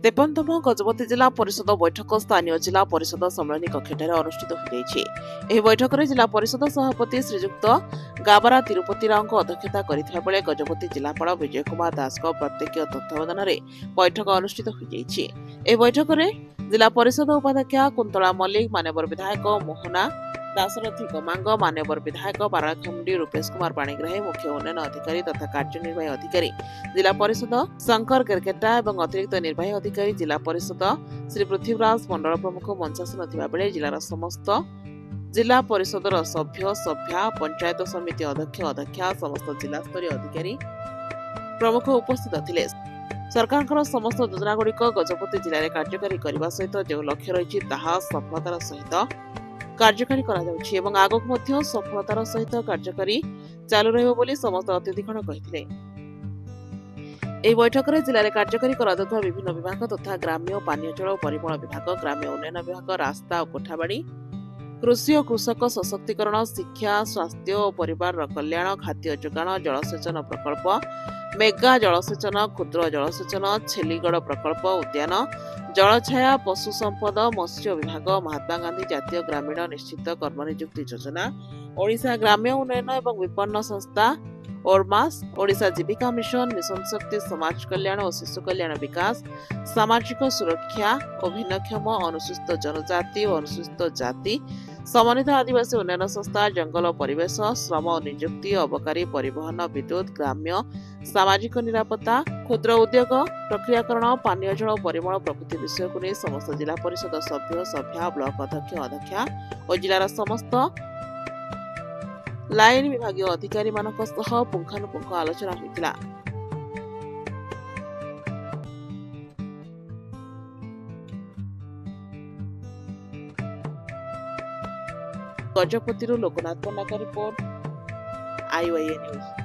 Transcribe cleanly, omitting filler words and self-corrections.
तेपनतम गजपति जिला परिषद बैठक स्थानीय जिला परिषद सम्मेलन कक्ष अनुष्ठित हो बैठक में जिला परिषद सभापति श्रीजुक्त गाबरा तिरुपति राव अध्यक्षता करथिबा बेले गजपति जिलापाल विजय कुमार दास प्रत्यक्ष तत्वावधान में बैठक अनुष्ठित हो बैठक में जिला परिषद उपाध्यक्षा कुंतला मल्लिक मान्यवर विधायक मोहना दासरथी गमांग मान्यवर विधायक बाराखंडी रूपेश कुमार पाणिग्राही मुख्य उन्नयन अधिकारी तथा कार्यनिर्वाही अधिकारी जिला परिषद शंकर केरकेटा और अतिरिक्त निर्वाही अधिकारी जिला परिषद श्री पृथ्वीराज मंडल प्रमुख मंचासन थिबा बेले जिलार समस्त जिला परिषद सभ्य सभ्या पंचायत समिति अध्यक्ष अध्यक्षा समस्त जिला स्तरीय अधिकारी प्रमुख उपस्थित थिले। सरकार समस्त योजनागुड़िक गजपति जिले में कार्यकारी करने सहित जो लक्ष्य रही सफलतार सहित कार्यकारी आगक सफलतार सहित कार्यकारी चालू रही समस्त अतिथिगण कही। बैठक में जिले में कार्यकारी करा विभिन्न विभाग तथा ग्राम्य पानीय जल और परिमल विभाग ग्राम्य उन्नयन विभाग रास्ता और कोठाबाड़ी कृषि और कृषक सशक्तिकरण शिक्षा स्वास्थ्य और परिवार कल्याण खाद्य जोगाण जलसेचन प्रकल्प मेगा जलसेचन क्षुद्र जलसेचन छेलीगढ़ प्रकल्प उद्यान जलछाया पशु संपद मत्स्य विभाग महात्मा गांधी जातीय ग्रामीण निश्चित कर्मनियुक्ति योजना ओडिशा ग्राम्य उन्नयन एवं विपणन संस्था ओरमास ओडिशा जीविका मिशन मिशन शक्ति समाज कल्याण और शिशु कल्याण विकास सामाजिक सुरक्षा और भिन्नक्षम अनुसूचित जनजाति और अनुसूचित जाति समन्वित आदिवासी उन्नयन संस्था जंगल और परिवेश श्रम और नियुक्ति अबकारी परिवहन विद्युत ग्राम्य सामाजिक निरापत्ता क्षुद्र उद्योग प्रक्रियाकरण पानीय जल और परिमल प्रभृति विषय को नहीं समस्त जिला परिषद सभ्य सभ्या ब्लॉक अध्यक्ष अध्यक्षा और जिलार समस्त लाइन विभाग अधिकारी पुंखानुपुंख आलोचना होइतिला। गजपति लोकनाथ पन्ना का रिपोर्ट IYA न्यूज।